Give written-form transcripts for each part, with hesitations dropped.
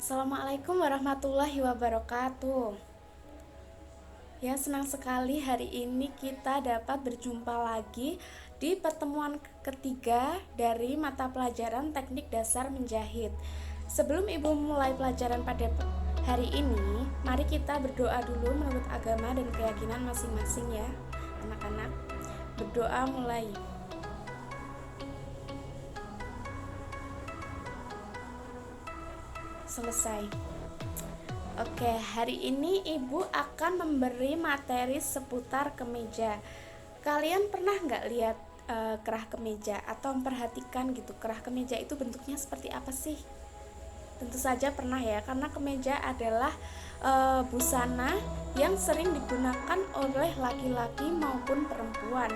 Assalamualaikum warahmatullahi wabarakatuh. Ya, senang sekali hari ini kita dapat berjumpa lagi di pertemuan ketiga dari mata pelajaran Teknik Dasar Menjahit. Sebelum Ibu mulai pelajaran pada hari ini, mari kita berdoa dulu menurut agama dan keyakinan masing-masing ya, anak-anak. Berdoa mulai. Selesai. Oke, hari ini Ibu akan memberi materi seputar kemeja. Kalian pernah nggak lihat kerah kemeja atau memperhatikan gitu, kerah kemeja itu bentuknya seperti apa sih? Tentu saja pernah ya, karena kemeja adalah busana yang sering digunakan oleh laki-laki maupun perempuan.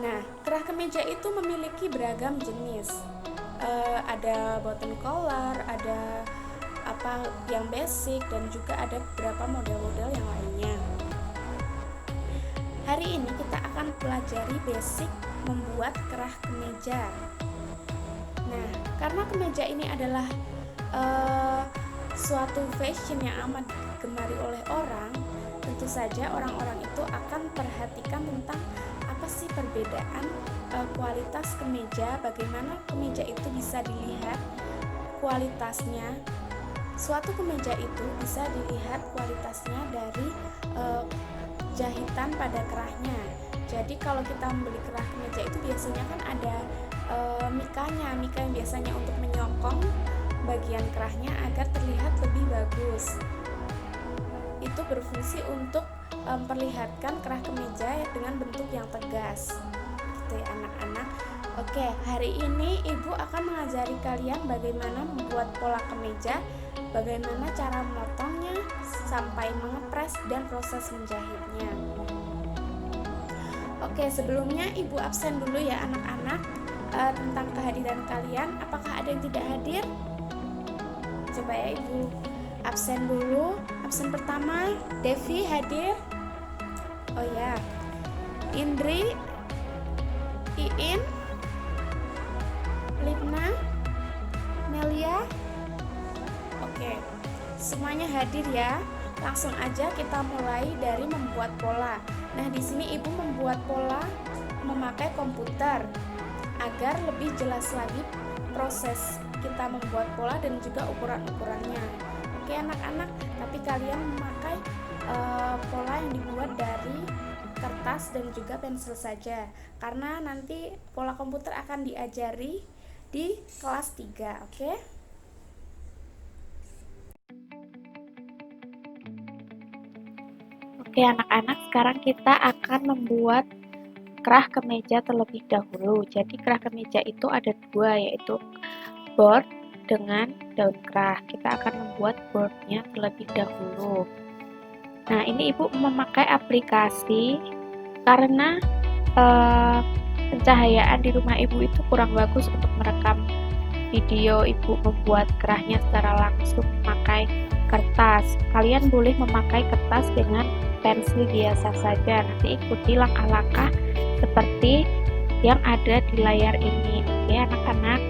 Nah, kerah kemeja itu memiliki beragam jenis. Ada button collar, ada yang basic, dan juga ada beberapa model-model yang lainnya. Hari ini kita akan pelajari basic membuat kerah kemeja. Nah, karena kemeja ini adalah suatu fashion yang amat digemari oleh orang, tentu saja orang-orang itu akan perhatikan tentang apa sih perbedaan kualitas kemeja, bagaimana kemeja itu bisa dilihat kualitasnya. Suatu kemeja itu bisa dilihat kualitasnya dari jahitan pada kerahnya. Jadi kalau kita membeli kerah kemeja itu biasanya kan ada mikanya, mika yang biasanya untuk menyokong bagian kerahnya agar terlihat lebih bagus. Itu berfungsi untuk memperlihatkan kerah kemeja dengan bentuk yang tegas. Gitu ya anak-anak. Oke, hari ini Ibu akan mengajari kalian bagaimana membuat pola kemeja, bagaimana cara memotongnya sampai mengepres dan proses menjahitnya. Oke, sebelumnya Ibu absen dulu ya anak-anak tentang kehadiran kalian. Apakah ada yang tidak hadir? Coba ya Ibu absen dulu. Absen pertama, Devi hadir. Oh ya, Indri, Iin, Lipna, Melia. Oke, semuanya hadir ya. Langsung aja kita mulai dari membuat pola. Nah, di sini Ibu membuat pola memakai komputer agar lebih jelas lagi proses kita membuat pola dan juga ukuran-ukurannya. Oke anak-anak, tapi kalian memakai pola yang dibuat dari kertas dan juga pensil saja, karena nanti pola komputer akan diajari di kelas 3, oke? Oke anak-anak, sekarang kita akan membuat kerah kemeja terlebih dahulu. Jadi kerah kemeja itu ada dua, yaitu board dengan daun kerah. Kita akan membuat boardnya terlebih dahulu. Nah, ini Ibu memakai aplikasi karena pencahayaan di rumah Ibu itu kurang bagus untuk merekam video Ibu membuat kerahnya secara langsung memakai kertas. Kalian boleh memakai kertas dengan pensil biasa saja. Nanti ikuti langkah-langkah seperti yang ada di layar ini. Oke anak-anak,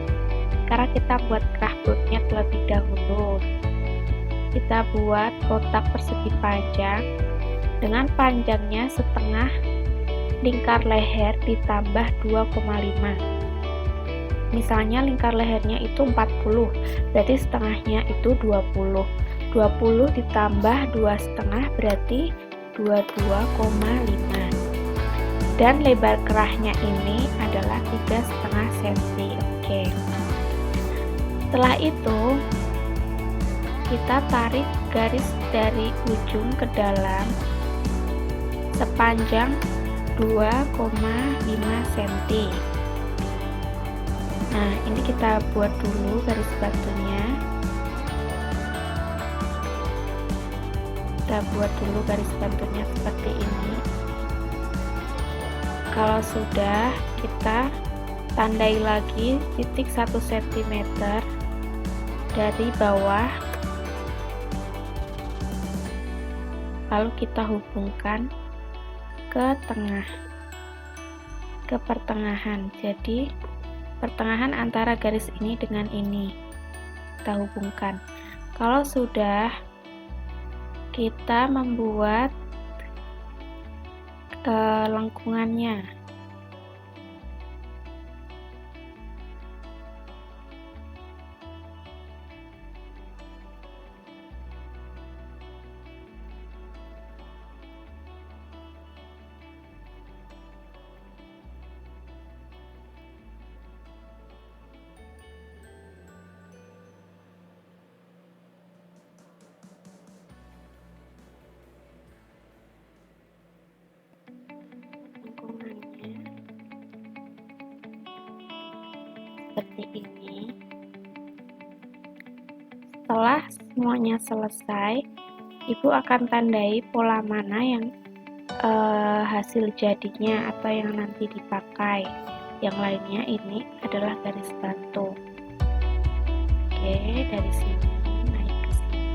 sekarang kita buat kerah boardnya terlebih dahulu. Kita buat kotak persegi panjang dengan panjangnya setengah lingkar leher ditambah 2,5. Misalnya lingkar lehernya itu 40, berarti setengahnya itu 20. 20 ditambah 2,5 berarti 22,5. Dan lebar kerahnya ini adalah 3,5 cm. Oke. Setelah itu kita tarik garis dari ujung ke dalam sepanjang 2,5 cm. Nah, ini kita buat dulu garis batunya. Kita buat dulu garis batunya seperti ini. Kalau sudah, kita tandai lagi titik 1 cm dari bawah, lalu kita hubungkan ke tengah, ke pertengahan. Jadi pertengahan antara garis ini dengan ini kita hubungkan. Kalau sudah, kita membuat lengkungannya. Seperti ini. Setelah semuanya selesai, Ibu akan tandai pola mana yang hasil jadinya atau yang nanti dipakai. Yang lainnya ini adalah garis bantu. Oke, dari sini naik ke sini.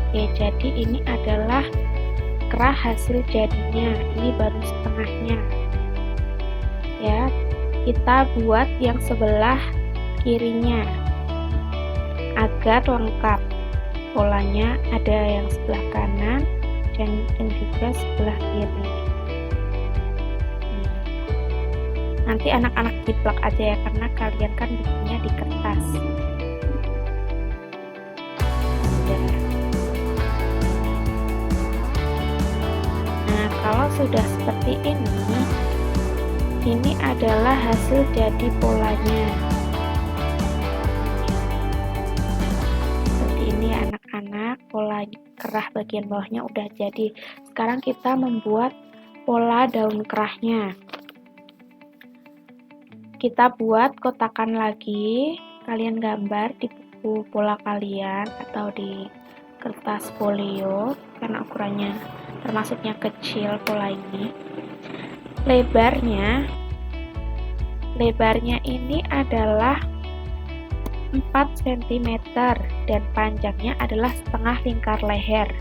Oke, jadi ini adalah kerah hasil jadinya. Ini baru setengahnya. Ya, kita buat yang sebelah kirinya agar lengkap. Polanya ada yang sebelah kanan dan juga sebelah kiri. Nanti anak-anak jiplak aja ya, karena kalian kan bikinnya di kertas. Nah, kalau sudah seperti ini adalah hasil jadi polanya. Seperti ini anak-anak, pola kerah bagian bawahnya udah jadi. Sekarang kita membuat pola daun kerahnya. Kita buat kotakan lagi, kalian gambar di buku pola kalian atau di kertas folio karena ukurannya termasuknya kecil pola ini. Lebarnya ini adalah 4 cm dan panjangnya adalah setengah lingkar leher.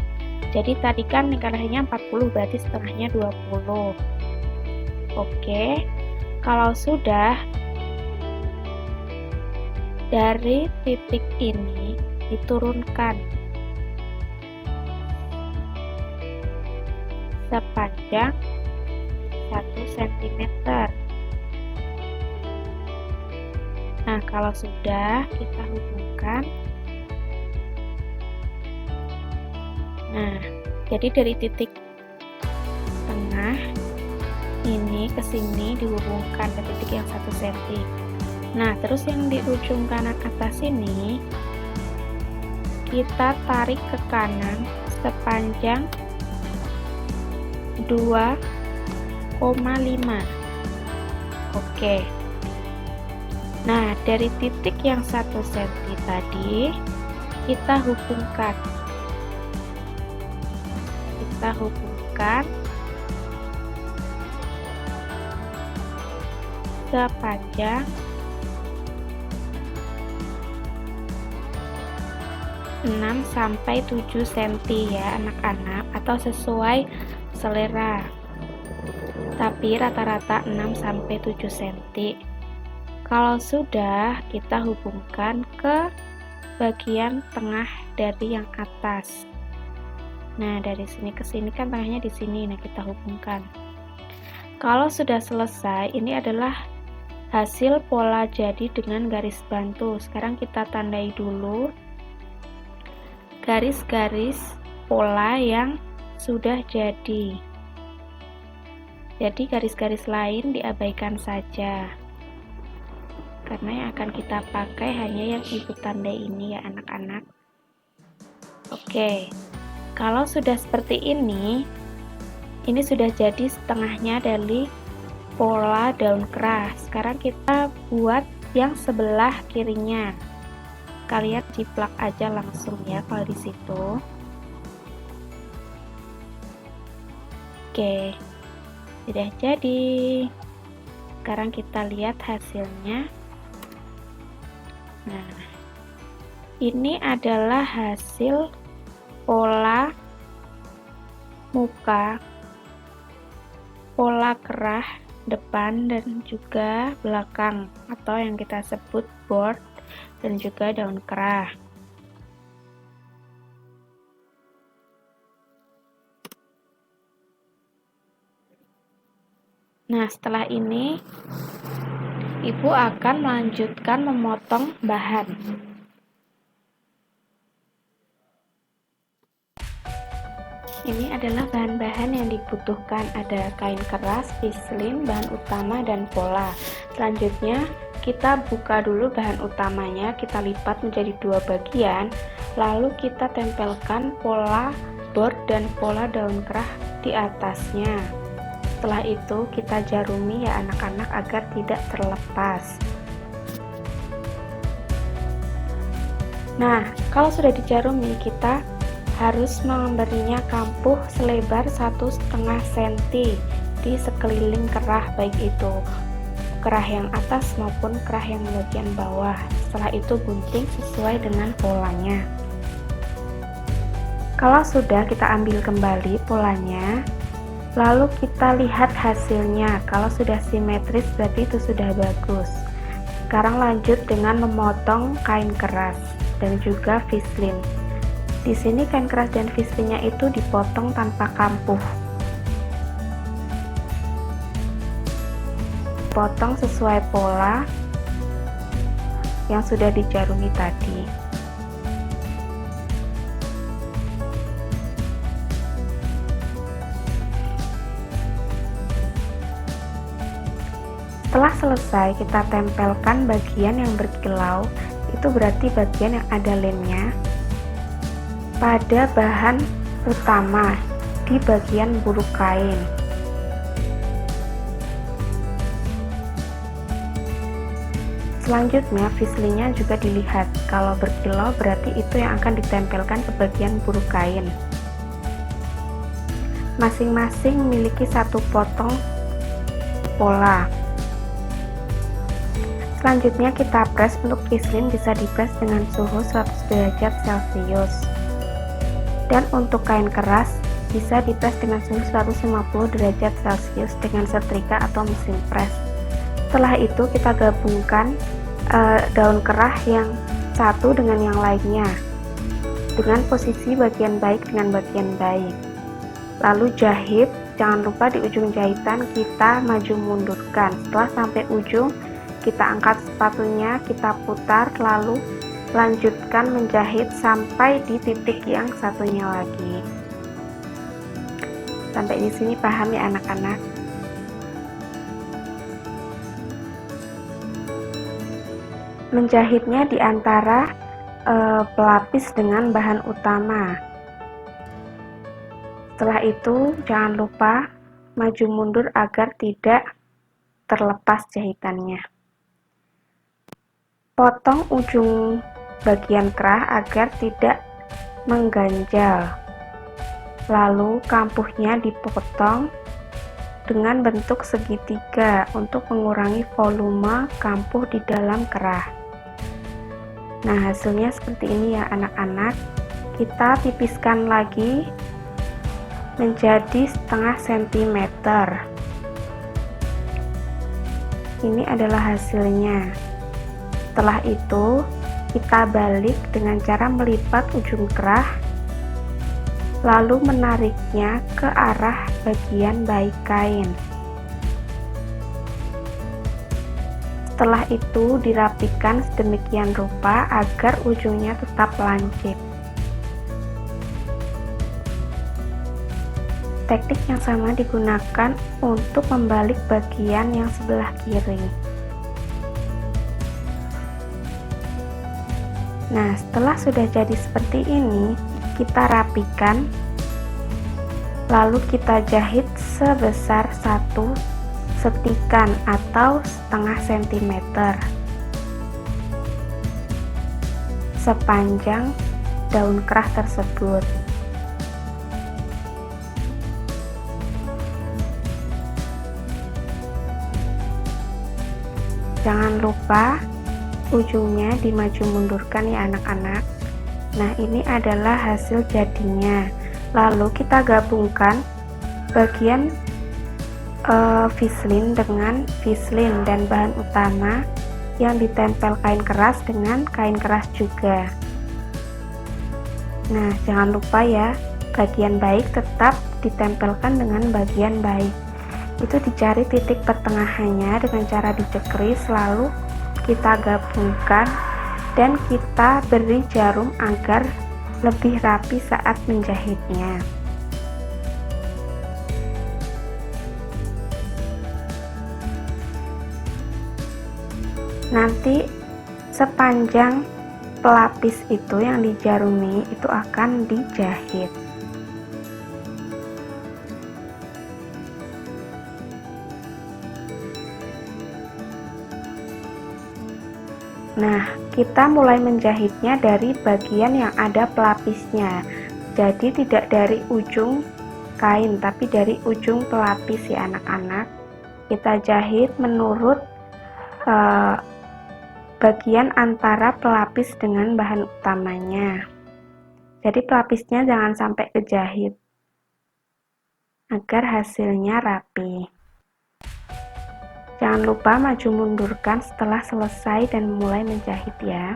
Jadi tadi kan lingkar lehernya 40, berarti setengahnya 20. Oke. Kalau sudah, dari titik ini diturunkan sepanjang 1 cm. Nah, kalau sudah, kita hubungkan. Nah, jadi dari titik tengah ini ke sini dihubungkan ke titik yang 1 cm. Nah, terus yang di ujung kanan atas ini kita tarik ke kanan sepanjang 2,5. Oke. Nah, dari titik yang 1 cm tadi kita hubungkan. Sepanjang 6-7 cm ya anak-anak, atau sesuai selera. Tapi rata-rata 6-7 cm. Kalau sudah, kita hubungkan ke bagian tengah dari yang atas. Nah, dari sini ke sini kan tengahnya di sini. Nah, kita hubungkan. Kalau sudah selesai, ini adalah hasil pola jadi dengan garis bantu. Sekarang kita tandai dulu garis-garis pola yang sudah jadi. Jadi garis-garis lain diabaikan saja, karena yang akan kita pakai hanya yang ibu tandai ini ya anak-anak. Oke, kalau sudah seperti ini sudah jadi setengahnya dari pola daun kerah. Sekarang kita buat yang sebelah kirinya. Kalian jiplak aja langsung ya kalau di situ. Oke, sudah jadi. Sekarang kita lihat hasilnya. Nah, ini adalah hasil pola muka pola kerah depan dan juga belakang, atau yang kita sebut board dan juga daun kerah. Nah, setelah ini Ibu akan melanjutkan memotong bahan. Ini adalah bahan-bahan yang dibutuhkan, ada kain keras, pislin, bahan utama, dan pola. Selanjutnya kita buka dulu bahan utamanya, kita lipat menjadi dua bagian, lalu kita tempelkan pola board dan pola daun kerah di atasnya. Setelah itu kita jarumi ya anak-anak agar tidak terlepas. Nah, kalau sudah dijarumi, kita harus memberinya kampuh selebar 1,5 cm di sekeliling kerah, baik itu kerah yang atas maupun kerah yang bagian bawah. Setelah itu gunting sesuai dengan polanya. Kalau sudah, kita ambil kembali polanya, lalu kita lihat hasilnya. Kalau sudah simetris berarti itu sudah bagus. Sekarang lanjut dengan memotong kain keras dan juga pislin. Di sini kain keras dan pislinnya itu dipotong tanpa kampuh. Potong sesuai pola yang sudah dijarumi tadi. Setelah selesai, kita tempelkan bagian yang berkilau, itu berarti bagian yang ada lemnya, pada bahan utama di bagian buru kain. Selanjutnya pislinnya juga dilihat, kalau berkilau berarti itu yang akan ditempelkan ke bagian buru kain. Masing-masing memiliki satu potong pola. Selanjutnya kita press. Untuk pislin bisa dipres dengan suhu 100 derajat Celcius. Dan untuk kain keras bisa dipres dengan suhu 150 derajat Celcius dengan setrika atau mesin pres. Setelah itu kita gabungkan daun kerah yang satu dengan yang lainnya dengan posisi bagian baik dengan bagian baik. Lalu jahit, jangan lupa di ujung jahitan kita maju mundurkan. Setelah sampai ujung, kita angkat sepatunya, kita putar, lalu lanjutkan menjahit sampai di titik yang satunya lagi. Sampai di sini paham ya anak-anak? Menjahitnya di antara pelapis dengan bahan utama. Setelah itu jangan lupa maju mundur agar tidak terlepas jahitannya. Potong ujung bagian kerah agar tidak mengganjal. Lalu kampuhnya dipotong dengan bentuk segitiga untuk mengurangi volume kampuh di dalam kerah. Nah, hasilnya seperti ini ya anak-anak. Kita tipiskan lagi menjadi 0,5 cm. Ini adalah hasilnya. Setelah itu kita balik dengan cara melipat ujung kerah, lalu menariknya ke arah bagian baik kain. Setelah itu dirapikan sedemikian rupa agar ujungnya tetap lancip. Teknik yang sama digunakan untuk membalik bagian yang sebelah kiri. Nah, setelah sudah jadi seperti ini, kita rapikan, lalu kita jahit sebesar 1 setikan atau 0,5 cm sepanjang daun kerah tersebut. Jangan lupa ujungnya dimaju mundurkan ya anak-anak. Nah, ini adalah hasil jadinya. Lalu kita gabungkan bagian Vislin dengan vislin dan bahan utama yang ditempel kain keras dengan kain keras juga. Nah, jangan lupa ya, bagian baik tetap ditempelkan dengan bagian baik. Itu dicari titik pertengahannya dengan cara dicekris, lalu kita gabungkan dan kita beri jarum agar lebih rapi saat menjahitnya. Nanti sepanjang pelapis itu yang dijarumi itu akan dijahit. Nah, kita mulai menjahitnya dari bagian yang ada pelapisnya. Jadi tidak dari ujung kain, tapi dari ujung pelapis ya anak-anak. Kita jahit menurut bagian antara pelapis dengan bahan utamanya. Jadi pelapisnya jangan sampai kejahit agar hasilnya rapi. Jangan lupa maju mundurkan setelah selesai dan mulai menjahit ya.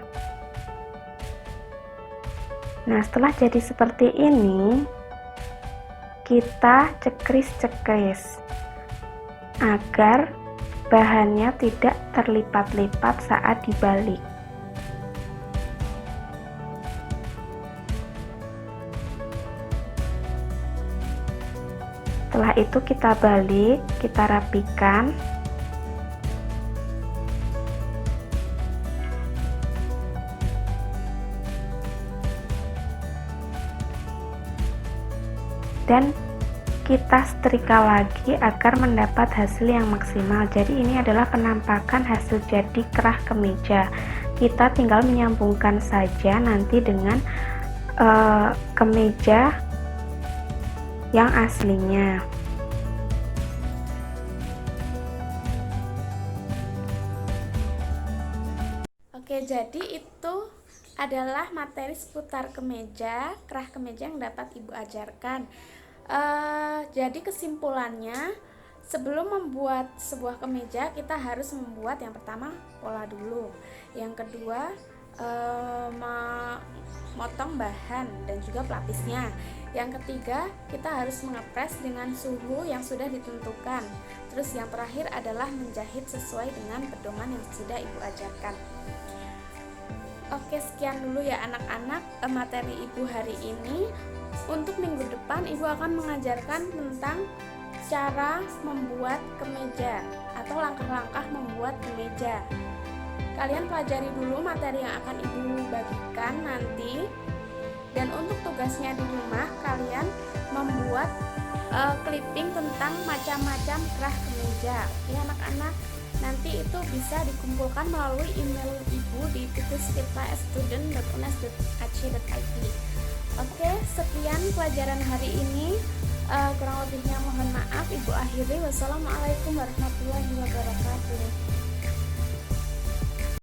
Nah, setelah jadi seperti ini, kita cekris-cekris agar bahannya tidak terlipat-lipat saat dibalik. Setelah itu kita balik, kita rapikan. Dan kita setrika lagi agar mendapat hasil yang maksimal. Jadi ini adalah penampakan hasil jadi kerah kemeja. Kita tinggal menyambungkan saja nanti dengan kemeja yang aslinya. Oke, jadi itu adalah materi seputar kemeja, kerah kemeja yang dapat Ibu ajarkan. Jadi kesimpulannya, sebelum membuat sebuah kemeja kita harus membuat yang pertama pola dulu, yang kedua memotong bahan dan juga pelapisnya, yang ketiga kita harus mengepres dengan suhu yang sudah ditentukan, terus yang terakhir adalah menjahit sesuai dengan pedoman yang sudah Ibu ajarkan. Oke, sekian dulu ya anak-anak materi Ibu hari ini. Untuk minggu depan Ibu akan mengajarkan tentang cara membuat kemeja atau langkah-langkah membuat kemeja. Kalian pelajari dulu materi yang akan Ibu bagikan nanti. Dan untuk tugasnya di rumah, kalian membuat clipping tentang macam-macam kerah kemeja. Ya anak-anak, nanti itu bisa dikumpulkan melalui email Ibu di titusfitnahstudent.unes.ac.id. Oke, sekian pelajaran hari ini. Kurang lebihnya mohon maaf. Ibu akhiri. Wassalamualaikum warahmatullahi wabarakatuh.